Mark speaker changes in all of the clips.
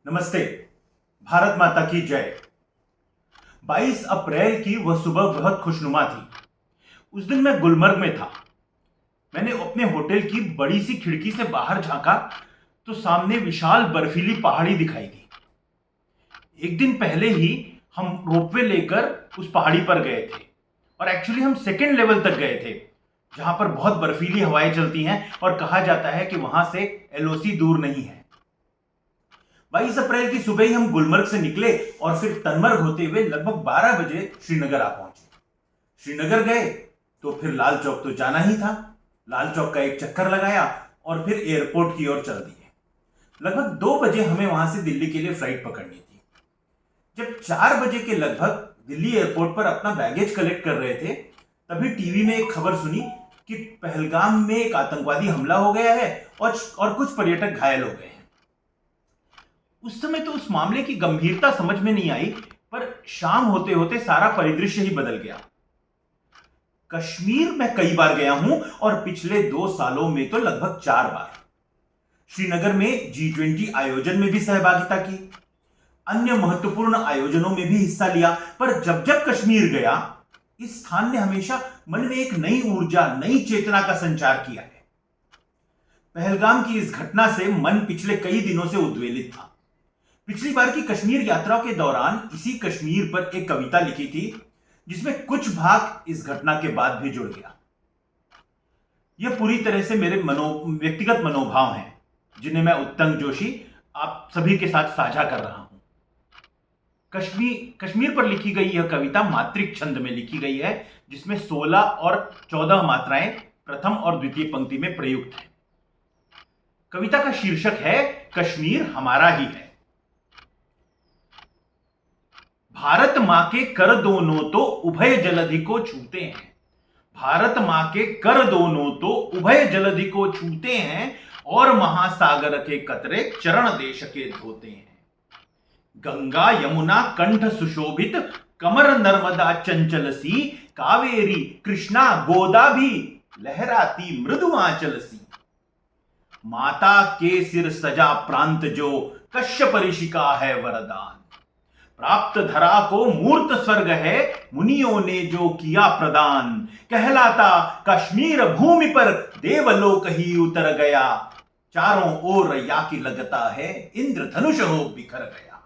Speaker 1: नमस्ते। भारत माता की जय। 22 अप्रैल की वह सुबह बहुत खुशनुमा थी। उस दिन मैं गुलमर्ग में था। मैंने अपने होटल की बड़ी सी खिड़की से बाहर झांका तो सामने विशाल बर्फीली पहाड़ी दिखाई दी। एक दिन पहले ही हम रोपवे लेकर उस पहाड़ी पर गए थे और एक्चुअली हम सेकेंड लेवल तक गए थे, जहां पर बहुत बर्फीली हवाएं चलती हैं और कहा जाता है कि वहां से एलओसी दूर नहीं है। 22 अप्रैल की सुबह ही हम गुलमर्ग से निकले और फिर तनमर्ग होते हुए लगभग 12 बजे श्रीनगर आ पहुंचे। श्रीनगर गए तो फिर लाल चौक तो जाना ही था। लाल चौक का एक चक्कर लगाया और फिर एयरपोर्ट की ओर चल दिए। लगभग 2 बजे हमें वहां से दिल्ली के लिए फ्लाइट पकड़नी थी। जब 4 बजे के लगभग दिल्ली एयरपोर्ट पर अपना बैगेज कलेक्ट कर रहे थे, तभी टीवी में एक खबर सुनी कि पहलगाम में एक आतंकवादी हमला हो गया है और कुछ पर्यटक घायल हो गए हैं। उस समय तो उस मामले की गंभीरता समझ में नहीं आई, पर शाम होते होते सारा परिदृश्य ही बदल गया। कश्मीर में कई बार गया हूं और पिछले 2 सालों में तो लगभग 4 बार। श्रीनगर में G20 आयोजन में भी सहभागिता की, अन्य महत्वपूर्ण आयोजनों में भी हिस्सा लिया, पर जब जब कश्मीर गया, इस स्थान ने हमेशा मन में एक नई ऊर्जा, नई चेतना का संचार किया है। पहलगाम की इस घटना से मन पिछले कई दिनों से उद्वेलित था। पिछली बार की कश्मीर यात्रा के दौरान इसी कश्मीर पर एक कविता लिखी थी, जिसमें कुछ भाग इस घटना के बाद भी जुड़ गया। यह पूरी तरह से मेरे व्यक्तिगत मनोभाव हैं, जिन्हें मैं उत्तंग जोशी आप सभी के साथ साझा कर रहा हूं। कश्मीर पर लिखी गई यह कविता मात्रिक छंद में लिखी गई है, जिसमें 16 और 14 मात्राएं प्रथम और द्वितीय पंक्ति में प्रयुक्त हैं। कविता का शीर्षक है कश्मीर हमारा ही है। भारत मां के कर दोनों तो उभय जलधि को छूते हैं। भारत मां के कर दोनों तो उभय जलधि को छूते हैं और महासागर के कतरे चरण देश के धोते हैं। गंगा यमुना कंठ सुशोभित, कमर नर्मदा चंचल सी, कावेरी कृष्णा गोदा भी लहराती मृदु आंचल सी। माता के सिर सजा प्रांत जो, कश्यप ऋषि का है वरदान। प्राप्त धरा को मूर्त स्वर्ग है, मुनियों ने जो किया प्रदान। कहलाता कश्मीर भूमि पर देवलोक ही उतर गया। चारों ओर या की लगता है, इंद्रधनुष हो बिखर गया।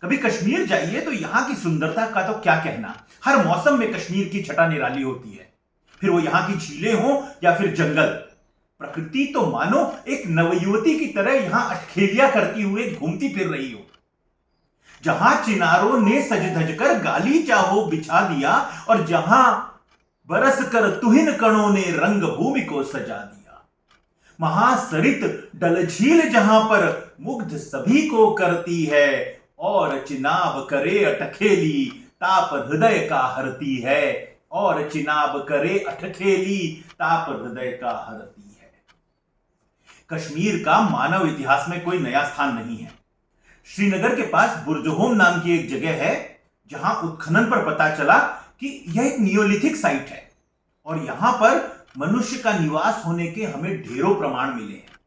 Speaker 1: कभी कश्मीर जाइए तो यहां की सुंदरता का तो क्या कहना। हर मौसम में कश्मीर की छटा निराली होती है, फिर वो यहां की झीलें हो या फिर जंगल। प्रकृति तो मानो एक नवयुवती की तरह यहां अठखेलिया करती हुए घूमती फिर रही हो। जहां चिनारों ने सज धज कर गालीचा हो बिछा दिया और जहां बरस कर तुहिन कणों ने रंग भूमि को सजा दिया। महासरित डल झील जहां पर मुग्ध सभी को करती है और चिनाब करे अटखेली ताप हृदय का हरती है। और चिनाब करे अटखेली ताप हृदय का हरती है। कश्मीर का मानव इतिहास में कोई नया स्थान नहीं है। श्रीनगर के पास बुर्जहोम नाम की एक जगह है, जहां उत्खनन पर पता चला कि यह एक नियोलिथिक साइट है और यहां पर मनुष्य का निवास होने के हमें ढेरों प्रमाण मिले हैं।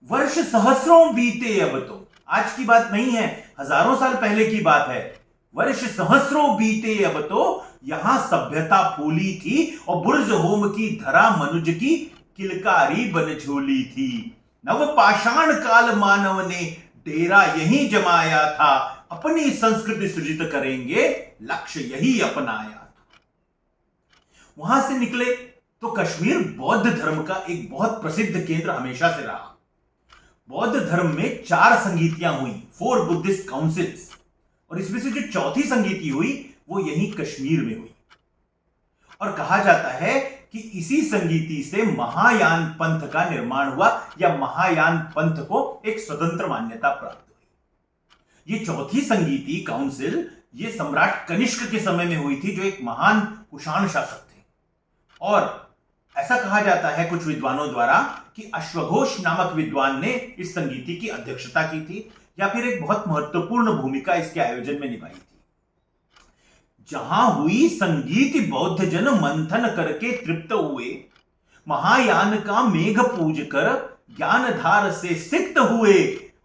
Speaker 1: वर्ष सहस्रों बीते, अब तो आज की बात नहीं है, हजारों साल पहले की बात है। वर्ष सहस्रों बीते, अब तो यहां सभ्यता फूली थी और बुर्जहोम की धरा मनुज की किलकारी बन झोली थी। नव पाषाण काल मानव ने डेरा यही जमाया था। अपनी संस्कृति सृजित करेंगे, लक्ष्य यही अपनाया था। वहां से निकले तो कश्मीर बौद्ध धर्म का एक बहुत प्रसिद्ध केंद्र हमेशा से रहा। बौद्ध धर्म में 4 संगीतियां हुई, 4 बुद्धिस्ट काउंसिल्स, और इसमें से जो चौथी संगीति हुई वो यहीं कश्मीर में हुई। और कहा जाता है कि इसी संगीति से महायान पंथ का निर्माण हुआ, या महायान पंथ को एक स्वतंत्र मान्यता प्राप्त हुई। ये चौथी संगीति काउंसिल ये सम्राट कनिष्क के समय में हुई थी, जो एक महान कुषाण शासक थे। और ऐसा कहा जाता है कुछ विद्वानों द्वारा कि अश्वघोष नामक विद्वान ने इस संगीति की अध्यक्षता की थी, या फिर एक बहुत महत्वपूर्ण भूमिका इसके आयोजन में निभाई थी। जहां हुई संगीत बौद्ध जन मंथन करके तृप्त हुए, महायान का मेघ पूज कर ज्ञान धार से सिक्त हुए,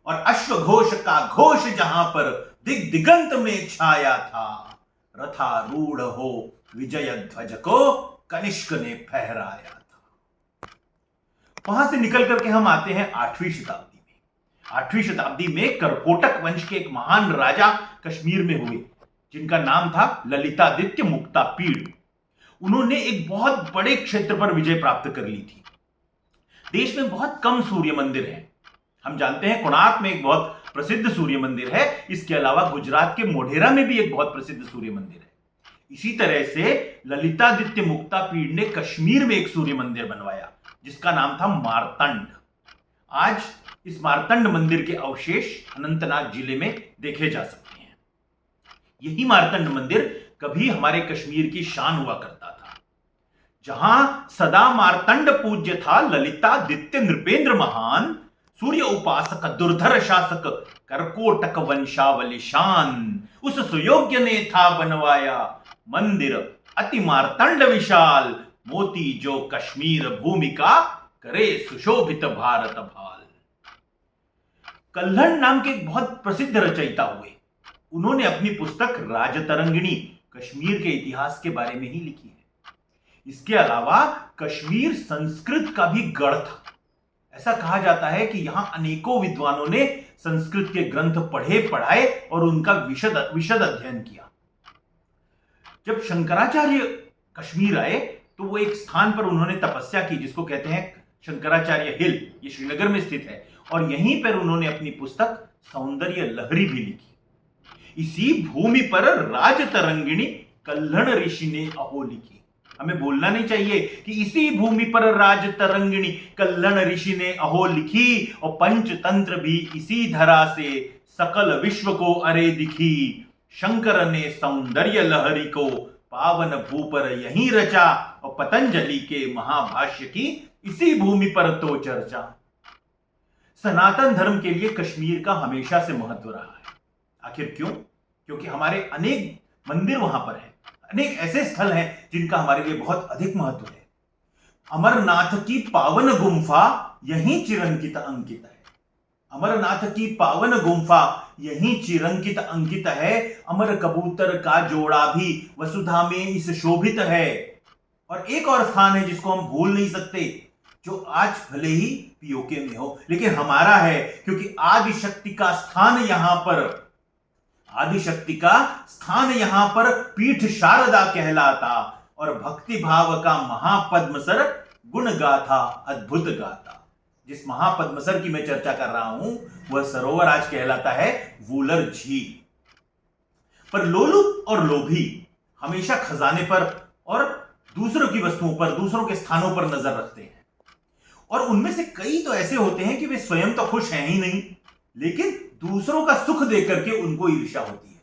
Speaker 1: और अश्वघोष का घोष जहां पर दिगंत में छाया था, रथारूढ़ हो विजय ध्वज को कनिष्क ने फहराया था। वहां से निकल करके हम आते हैं 8वीं शताब्दी में। 8वीं शताब्दी में करकोटक वंश के एक महान राजा कश्मीर में हुए, जिनका नाम था ललितादित्य मुक्तापीड। उन्होंने एक बहुत बड़े क्षेत्र पर विजय प्राप्त कर ली थी। देश में बहुत कम सूर्य मंदिर हैं। हम जानते हैं कोणार्क में एक बहुत प्रसिद्ध सूर्य मंदिर है। इसके अलावा गुजरात के मोढेरा में भी एक बहुत प्रसिद्ध सूर्य मंदिर है। इसी तरह से ललितादित्य मुक्तापीड ने कश्मीर में एक सूर्य मंदिर बनवाया, जिसका नाम था मारतंड। आज इस मारतंड मंदिर के अवशेष अनंतनाग जिले में देखे जा सकते हैं। यही मारतंड मंदिर कभी हमारे कश्मीर की शान हुआ करता था। जहां सदा मारतंड पूज्य था ललितादित्य नृपेंद्र महान, सूर्य उपासक दुर्धर शासक करकोटक वंशावली शान, उस सुयोग्य ने था बनवाया मंदिर अति मारतंड विशाल, मोती जो कश्मीर भूमि का करे सुशोभित भारत भाल। कल्हण नाम के एक बहुत प्रसिद्ध रचयिता हुए। उन्होंने अपनी पुस्तक राजतरंगिणी कश्मीर के इतिहास के बारे में ही लिखी है। इसके अलावा कश्मीर संस्कृत का भी गढ़ था। ऐसा कहा जाता है कि यहां अनेकों विद्वानों ने संस्कृत के ग्रंथ पढ़े, पढ़ाए और उनका विशद अध्ययन किया। जब शंकराचार्य कश्मीर आए तो वो एक स्थान पर उन्होंने तपस्या की, जिसको कहते हैं शंकराचार्य हिल। ये श्रीनगर में स्थित है और यहीं पर उन्होंने अपनी पुस्तक सौंदर्य लहरी भी लिखी। इसी भूमि पर राजतरंगिणी कल्हण ऋषि ने अहो लिखी। हमें बोलना नहीं चाहिए कि इसी भूमि पर राजतरंगिणी कल्हण ऋषि ने अहो लिखी, और पंचतंत्र भी इसी धरा से सकल विश्व को अरे दिखी। शंकर ने सौंदर्य लहरी को पावन भू पर यहीं रचा, और पतंजलि के महाभाष्य की इसी भूमि पर तो चर्चा। सनातन धर्म के लिए कश्मीर का हमेशा से महत्व रहा है। आखिर क्यों? क्योंकि हमारे अनेक मंदिर वहां पर हैं, अनेक ऐसे स्थल हैं जिनका हमारे लिए बहुत अधिक महत्व है। अमरनाथ की पावन गुम्फा यहीं चिरंकित अंकित है। अमरनाथ की पावन गुम्फा यहीं चिरंकित अंकित है। अमर कबूतर का जोड़ा भी वसुधा में इस शोभित है। और एक और स्थान है जिसको हम भूल नहीं सकते, जो आज भले ही पीओके में हो लेकिन हमारा है, क्योंकि आदिशक्ति का स्थान यहां पर, आदिशक्ति का स्थान यहां पर पीठ शारदा कहलाता, और भक्ति भाव का महापद्मसर गुण गाथा अद्भुत गाता। जिस महापद्मसर की मैं चर्चा कर रहा हूं वह सरोवर आज कहलाता है वूलर झील। पर लोलुप और लोभी हमेशा खजाने पर और दूसरों की वस्तुओं पर, दूसरों के स्थानों पर नजर रखते हैं। और उनमें से कई तो ऐसे होते हैं कि वे स्वयं तो खुश हैं ही नहीं, लेकिन दूसरों का सुख देख करके उनको ईर्ष्या होती है।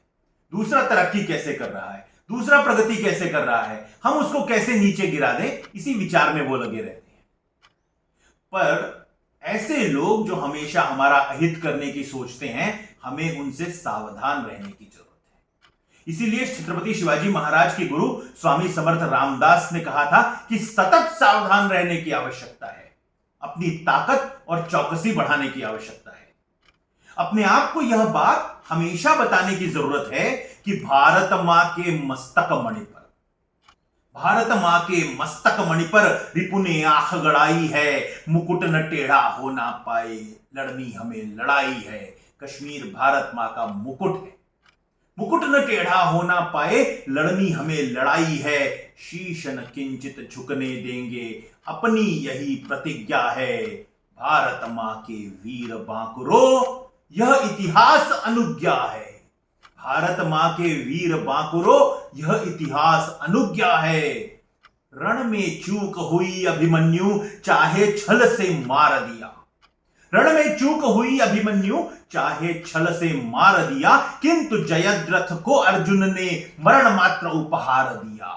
Speaker 1: दूसरा तरक्की कैसे कर रहा है, दूसरा प्रगति कैसे कर रहा है, हम उसको कैसे नीचे गिरा दें, इसी विचार में वो लगे रहते हैं। पर ऐसे लोग जो हमेशा हमारा अहित करने की सोचते हैं, हमें उनसे सावधान रहने की जरूरत है। इसीलिए छत्रपति शिवाजी महाराज के गुरु स्वामी समर्थ रामदास ने कहा था कि सतत सावधान रहने की आवश्यकता है, अपनी ताकत और चौकसी बढ़ाने की आवश्यकता है। अपने आप को यह बात हमेशा बताने की जरूरत है कि भारत मां के मस्तक मणि पर, भारत मां के मस्तक मणि पर रिपु ने आंख गड़ाई है, मुकुट न टेढ़ा हो ना पाए, लड़नी हमें लड़ाई है। कश्मीर भारत मां का मुकुट है, मुकुट न टेढ़ा हो ना पाए, लड़नी हमें लड़ाई है। शीश न किंचित झुकने देंगे, अपनी यही प्रतिज्ञा है। भारत मां के वीर बांकुरो, यह इतिहास अनुज्ञा है। भारत मां के वीर बांकुरो, यह इतिहास अनुज्ञा है। रण में चूक हुई अभिमन्यु, चाहे छल से मार दिया। रण में चूक हुई अभिमन्यु, चाहे छल से मार दिया, किंतु जयद्रथ को अर्जुन ने मरण मात्र उपहार दिया।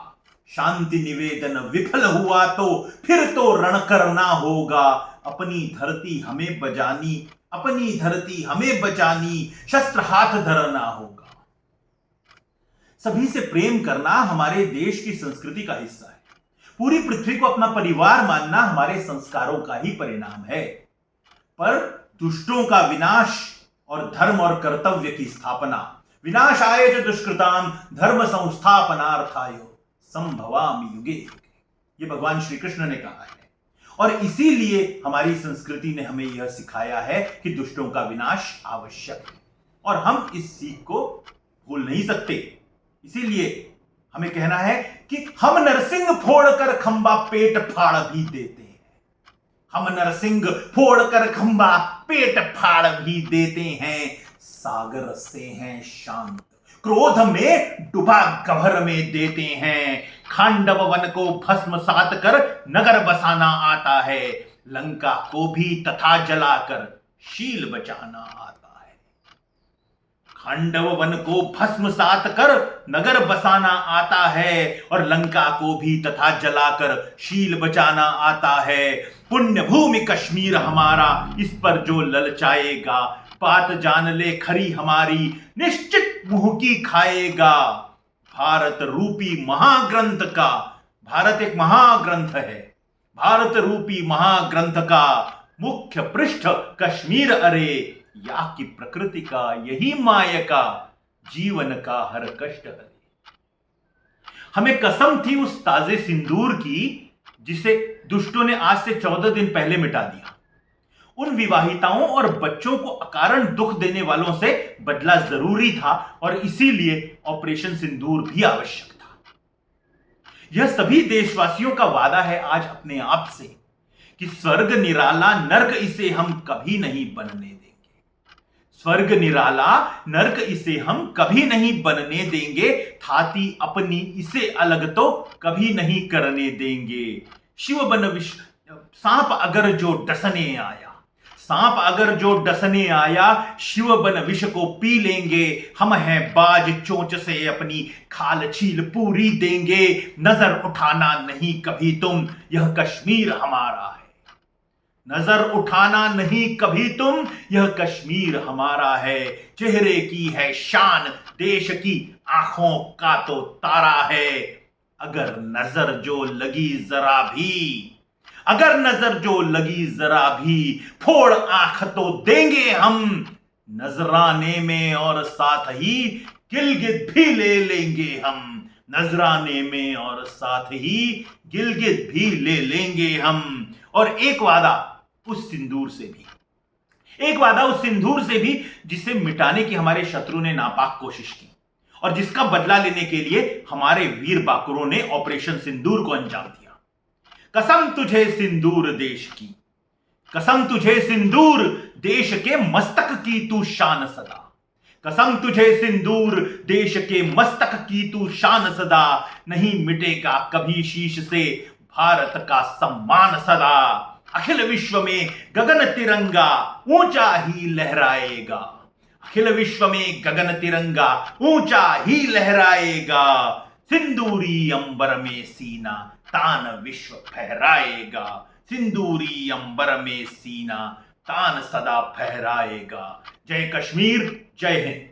Speaker 1: शांति निवेदन विफल हुआ तो फिर तो रण करना होगा। अपनी धरती हमें बजानी, अपनी धरती हमें बचानी, शस्त्र हाथ धरना होगा। सभी से प्रेम करना हमारे देश की संस्कृति का हिस्सा है। पूरी पृथ्वी को अपना परिवार मानना हमारे संस्कारों का ही परिणाम है। पर दुष्टों का विनाश और धर्म और कर्तव्य की स्थापना। विनाशाय च दुष्कृताम धर्म संस्थापनार्थाय संभवामि युगे युगे। ये भगवान श्री कृष्ण ने कहा है और इसीलिए हमारी संस्कृति ने हमें यह सिखाया है कि दुष्टों का विनाश आवश्यक है और हम इस सीख को भूल नहीं सकते। इसीलिए हमें कहना है कि हम नरसिंह फोड़कर खंबा पेट फाड़ भी देते हैं। हम नरसिंह फोड़कर खंबा पेट फाड़ भी देते हैं। सागर से हैं शांत, क्रोध में डूबा गहर में देते हैं। खांडव वन को भस्म सात कर नगर बसाना आता है। लंका को भी तथा जलाकर शील बचाना आता है। खांडव वन को भस्म सात कर नगर बसाना आता है और लंका को भी तथा जलाकर शील बचाना आता है। पुण्य भूमि कश्मीर हमारा, इस पर जो ललचाएगा बात जान ले खरी हमारी, निश्चित मुंह की खाएगा। भारत रूपी महाग्रंथ का, भारत एक महाग्रंथ है, भारत रूपी महाग्रंथ का मुख्य पृष्ठ कश्मीर अरे, या की प्रकृति का यही मायका, जीवन का हर कष्ट हरे। हमें कसम थी उस ताजे सिंदूर की जिसे दुष्टों ने आज से 14 दिन पहले मिटा दिया। उन विवाहिताओं और बच्चों को अकारण दुख देने वालों से बदला जरूरी था और इसीलिए ऑपरेशन सिंदूर भी आवश्यक था। यह सभी देशवासियों का वादा है आज अपने आप से कि स्वर्ग निराला नर्क इसे हम कभी नहीं बनने देंगे। स्वर्ग निराला नर्क इसे हम कभी नहीं बनने देंगे। थाती अपनी इसे अलग तो कभी नहीं करने देंगे। शिव बन विष, सांप अगर जो डसने आया, सांप अगर जो डसने आया, शिव बन विष को पी लेंगे। हम हैं बाज चोंच से अपनी खाल छील पूरी देंगे। नजर उठाना नहीं कभी तुम, यह कश्मीर हमारा है। नजर उठाना नहीं कभी तुम, यह कश्मीर हमारा है। चेहरे की है शान, देश की आंखों का तो तारा है। अगर नजर जो लगी जरा भी, अगर नजर जो लगी जरा भी, फोड़ आंख तो देंगे हम। नजराने में और साथ ही गिलगित भी ले लेंगे हम। नजराने में और साथ ही गिलगित भी ले लेंगे हम। और एक वादा उस सिंदूर से भी, एक वादा उस सिंदूर से भी जिसे मिटाने की हमारे शत्रु ने नापाक कोशिश की और जिसका बदला लेने के लिए हमारे वीर बाकुरों ने ऑपरेशन सिंदूर को अंजाम दिया। कसम तुझे सिंदूर देश की, कसम तुझे सिंदूर देश के मस्तक की तू शान सदा। कसम तुझे सिंदूर देश के मस्तक की तू शान सदा। नहीं मिटेगा कभी शीश से भारत का सम्मान सदा। अखिल विश्व में गगन तिरंगा ऊंचा ही लहराएगा। अखिल विश्व में गगन तिरंगा ऊंचा ही लहराएगा। सिंदूरी अंबर में सीना तान विश्व फहराएगा। सिंदूरी अंबर में सीना तान सदा फहराएगा। जय कश्मीर, जय हिंद।